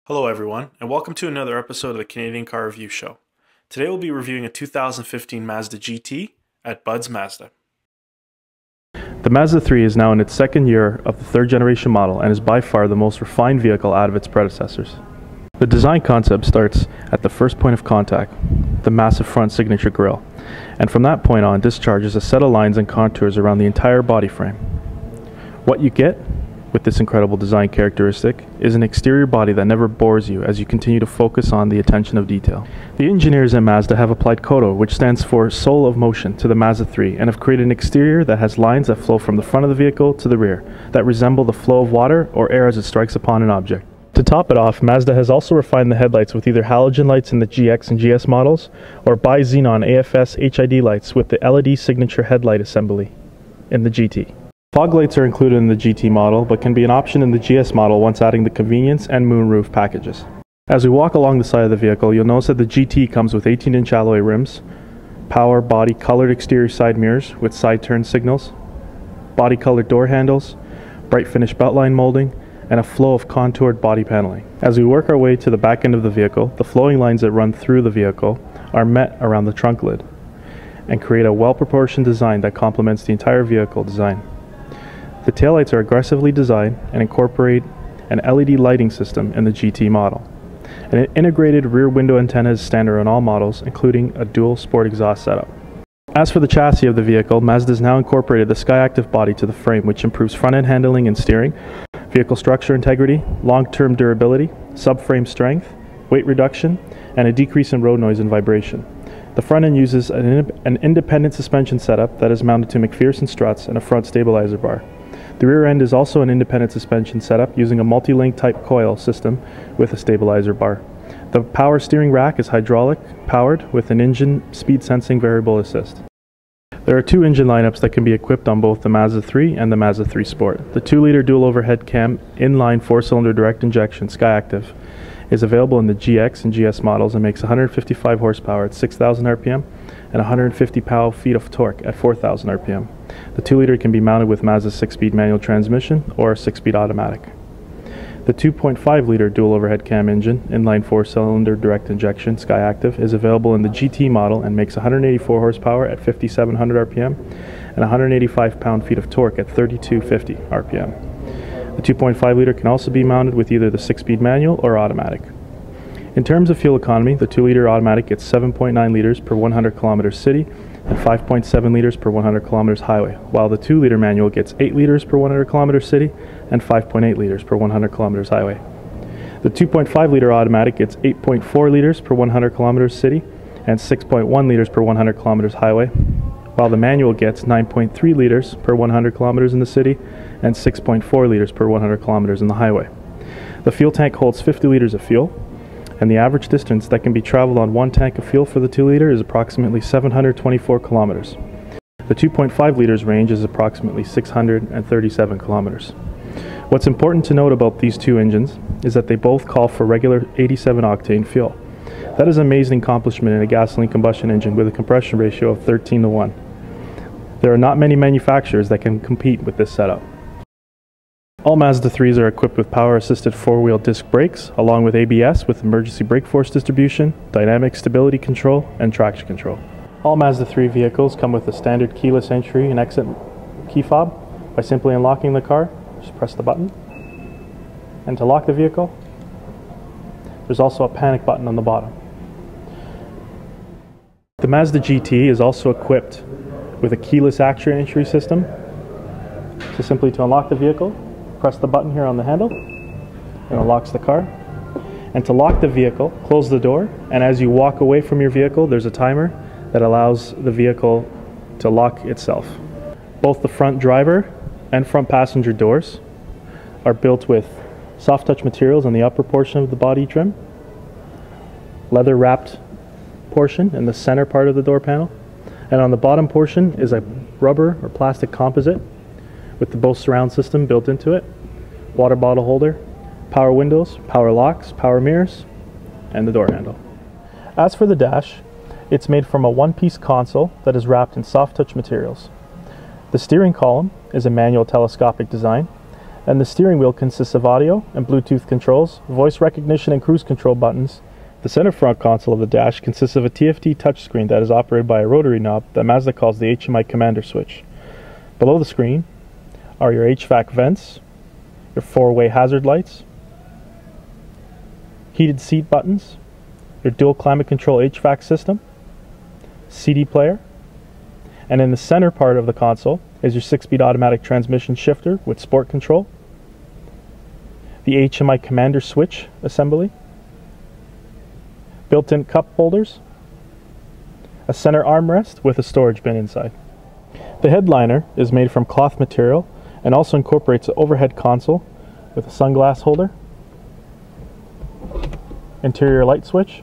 Hello everyone, and welcome to another episode of the Canadian Car Review Show. Today we'll be reviewing a 2015 Mazda GT at Bud's Mazda. The Mazda 3 is now in its second year of the third generation model and is by far the most refined vehicle out of its predecessors. The design concept starts at the first point of contact, the massive front signature grille, and from that point on discharges a set of lines and contours around the entire body frame. What you get with this incredible design characteristic is an exterior body that never bores you as you continue to focus on the attention of detail. The engineers at Mazda have applied KOTO, which stands for Soul of Motion, to the Mazda 3 and have created an exterior that has lines that flow from the front of the vehicle to the rear that resemble the flow of water or air as it strikes upon an object. To top it off, Mazda has also refined the headlights with either halogen lights in the GX and GS models or bi-xenon AFS HID lights with the LED signature headlight assembly in the GT. Fog lights are included in the GT model, but can be an option in the GS model once adding the convenience and moonroof packages. As we walk along the side of the vehicle, you'll notice that the GT comes with 18-inch alloy rims, power body colored exterior side mirrors with side turn signals, body colored door handles, bright finish beltline molding, and a flow of contoured body paneling. As we work our way to the back end of the vehicle, the flowing lines that run through the vehicle are met around the trunk lid and create a well-proportioned design that complements the entire vehicle design. The taillights are aggressively designed and incorporate an LED lighting system in the GT model. An integrated rear window antenna is standard on all models, including a dual sport exhaust setup. As for the chassis of the vehicle, Mazda has now incorporated the Skyactiv body to the frame, which improves front-end handling and steering, vehicle structure integrity, long-term durability, subframe strength, weight reduction, and a decrease in road noise and vibration. The front end uses an independent suspension setup that is mounted to McPherson struts and a front stabilizer bar. The rear end is also an independent suspension setup using a multi-link type coil system with a stabilizer bar. The power steering rack is hydraulic powered with an engine speed sensing variable assist. There are two engine lineups that can be equipped on both the Mazda 3 and the Mazda 3 Sport. The 2-liter dual overhead cam inline 4-cylinder direct injection Skyactiv is available in the GX and GS models and makes 155 horsepower at 6,000 RPM and 150 pound-feet of torque at 4,000 RPM. The 2-liter can be mounted with Mazda's 6-speed manual transmission or a 6-speed automatic. The 2.5-liter dual overhead cam engine, inline 4-cylinder direct injection Skyactiv, is available in the GT model and makes 184 horsepower at 5,700 RPM and 185 pound-feet of torque at 3,250 RPM. The 2.5-liter can also be mounted with either the 6-speed manual or automatic. In terms of fuel economy, the 2-liter automatic gets 7.9 liters per 100 kilometers city and 5.7 liters per 100 kilometers highway, while the 2-liter manual gets 8 liters per 100 kilometers city and 5.8 liters per 100 kilometers highway. The 2.5-liter automatic gets 8.4 liters per 100 kilometers city and 6.1 liters per 100 kilometers highway, while the manual gets 9.3 liters per 100 kilometers in the city and 6.4 liters per 100 kilometers in the highway. The fuel tank holds 50 liters of fuel, and the average distance that can be traveled on one tank of fuel for the 2-liter is approximately 724 kilometers. The 2.5 liters range is approximately 637 kilometers. What's important to note about these two engines is that they both call for regular 87 octane fuel. That is an amazing accomplishment in a gasoline combustion engine with a compression ratio of 13:1. There are not many manufacturers that can compete with this setup. All Mazda 3s are equipped with power-assisted 4-wheel disc brakes, along with ABS with emergency brake force distribution, dynamic stability control, and traction control. All Mazda 3 vehicles come with a standard keyless entry and exit key fob. By simply unlocking the car, just press the button. And to lock the vehicle, there's also a panic button on the bottom. The Mazda GT is also equipped with a keyless entry system. So simply to unlock the vehicle, press the button here on the handle, and it unlocks the car. And to lock the vehicle, close the door, and as you walk away from your vehicle, there's a timer that allows the vehicle to lock itself. Both the front driver and front passenger doors are built with soft touch materials on the upper portion of the body trim, leather wrapped portion in the center part of the door panel, and on the bottom portion is a rubber or plastic composite with the Bose surround system built into it, water bottle holder, power windows, power locks, power mirrors, and the door handle. As for the dash, it's made from a one-piece console that is wrapped in soft touch materials. The steering column is a manual telescopic design, And the steering wheel consists of audio and Bluetooth controls, voice recognition and cruise control buttons. The center front console of the dash consists of a TFT touchscreen that is operated by a rotary knob that Mazda calls the HMI commander switch. Below the screen are your HVAC vents, your four-way hazard lights, heated seat buttons, your dual climate control HVAC system, CD player, and in the center part of the console is your 6-speed automatic transmission shifter with sport control, the HMI commander switch assembly, built-in cup holders, a center armrest with a storage bin inside. The headliner is made from cloth material and also incorporates an overhead console with a sunglass holder, interior light switch,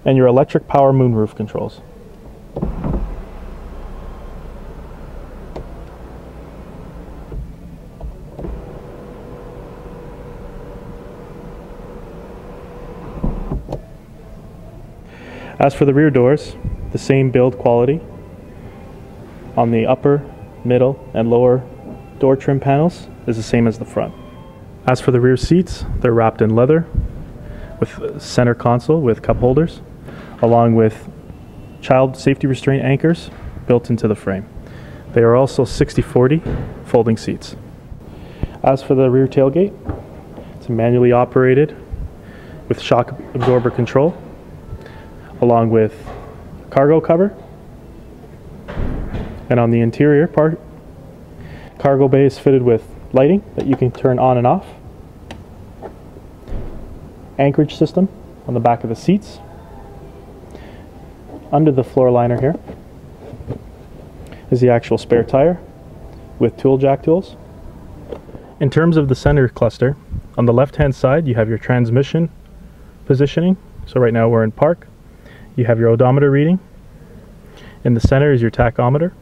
and your electric power moonroof controls. As for the rear doors, the same build quality on the upper, middle, and lower door trim panels is the same as the front. As for the rear seats, they're wrapped in leather with center console with cup holders, along with child safety restraint anchors built into the frame. They are also 60/40 folding seats. As for the rear tailgate, it's manually operated with shock absorber control, along with cargo cover. And on the interior part, cargo bay is fitted with lighting that you can turn on and off, anchorage system on the back of the seats. Under the floor liner here is the actual spare tire with tool jack tools. In terms of the center cluster, on the left hand side you have your transmission positioning. So right now we're in park. You have your odometer reading. In the center is your tachometer.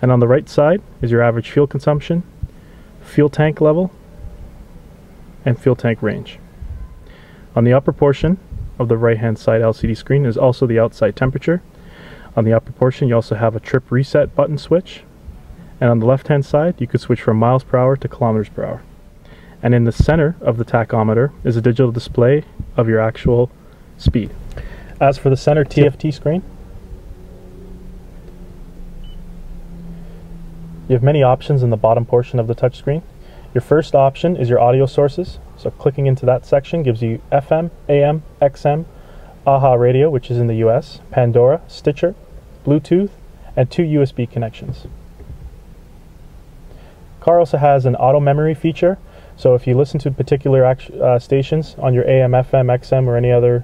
And on the right side is your average fuel consumption, fuel tank level, and fuel tank range. On the upper portion of the right hand side LCD screen is also the outside temperature. On the upper portion you also have a trip reset button switch. And on the left hand side you could switch from miles per hour to kilometers per hour. And in the center of the tachometer is a digital display of your actual speed. As for the center TFT screen, you have many options in the bottom portion of the touchscreen. Your first option is your audio sources. So clicking into that section gives you FM, AM, XM, AHA radio, which is in the US, Pandora, Stitcher, Bluetooth, and 2 USB connections. Car also has an auto memory feature. So if you listen to particular stations on your AM, FM, XM, or any other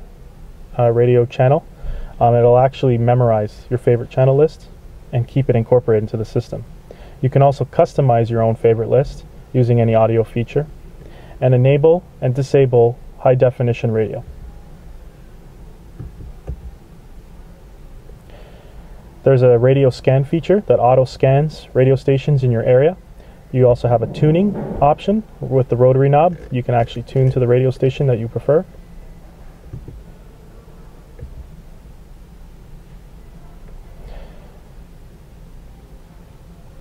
radio channel, it'll actually memorize your favorite channel list and keep it incorporated into the system. You can also customize your own favorite list using any audio feature and enable and disable high definition radio. There's a radio scan feature that auto scans radio stations in your area. You also have a tuning option with the rotary knob. You can actually tune to the radio station that you prefer.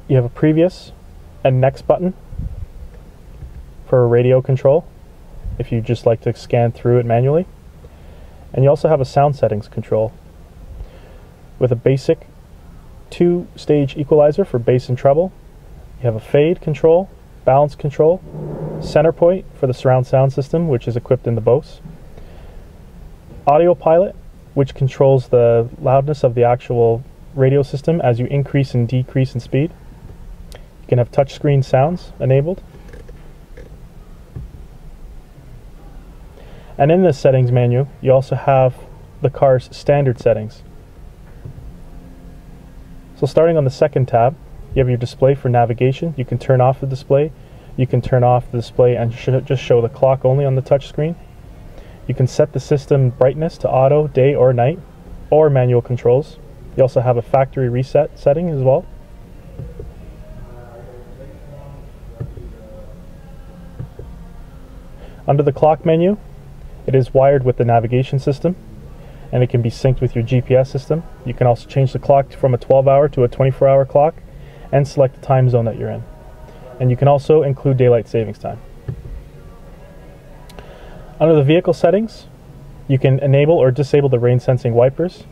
You have a previous and next button for radio control if you just like to scan through it manually. And you also have a sound settings control with a basic 2-stage equalizer for bass and treble. You have a fade control, balance control, center point for the surround sound system, which is equipped in the Bose. Audio pilot, which controls the loudness of the actual radio system as you increase and decrease in speed. You can have touchscreen sounds enabled. And in this settings menu, you also have the car's standard settings. So starting on the second tab, you have your display for navigation. You can turn off the display. You can turn off the display and just show the clock only on the touchscreen. You can set the system brightness to auto, day or night, or manual controls. You also have a factory reset setting as well. Under the clock menu, it is wired with the navigation system, and it can be synced with your GPS system. You can also change the clock from a 12-hour to a 24-hour clock, and select the time zone that you're in. And you can also include daylight savings time. Under the vehicle settings, you can enable or disable the rain sensing wipers.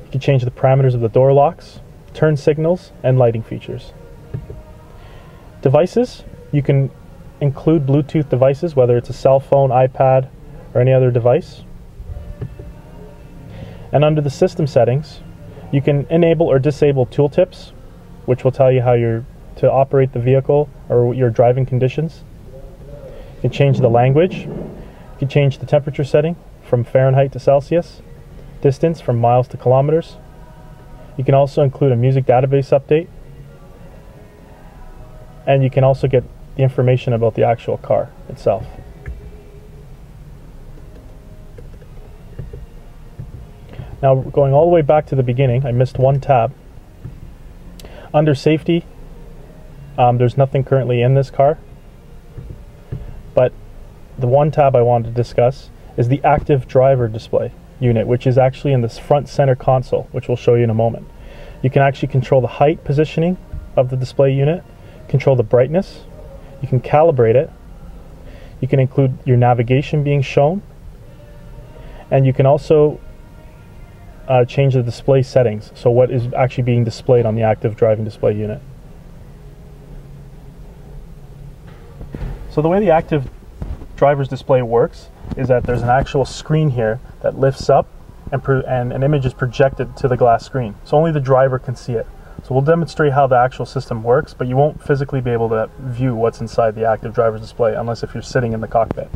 You can change the parameters of the door locks, turn signals, and lighting features. Devices, you can include Bluetooth devices, whether it's a cell phone, iPad, or any other device. And under the system settings, you can enable or disable tooltips, which will tell you how you're to operate the vehicle or your driving conditions. You can change the language. You can change the temperature setting from Fahrenheit to Celsius, distance from miles to kilometers. You can also include a music database update, and you can also get the information about the actual car itself. Now, going all the way back to the beginning, I missed one tab. Under safety, there's nothing currently in this car, but the one tab I wanted to discuss is the active driver display unit, which is actually in this front center console, which we'll show you in a moment. You can actually control the height positioning of the display unit, control the brightness, you can calibrate it, you can include your navigation being shown, and you can also change the display settings, so what is actually being displayed on the active driving display unit. So the way the active driver's display works is that there's an actual screen here that lifts up and an image is projected to the glass screen, so only the driver can see it. So we'll demonstrate how the actual system works, but you won't physically be able to view what's inside the active driver's display unless if you're sitting in the cockpit.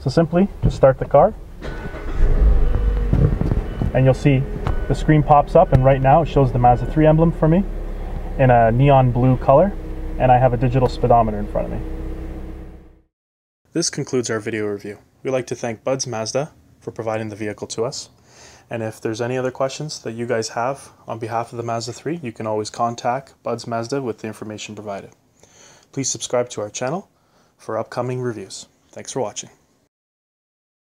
So simply just start the car, and you'll see the screen pops up, and right now it shows the Mazda 3 emblem for me in a neon blue color, and I have a digital speedometer in front of me. This concludes our video review. We'd like to thank Bud's Mazda for providing the vehicle to us. And if there's any other questions that you guys have on behalf of the Mazda 3, you can always contact Bud's Mazda with the information provided. Please subscribe to our channel for upcoming reviews. Thanks for watching.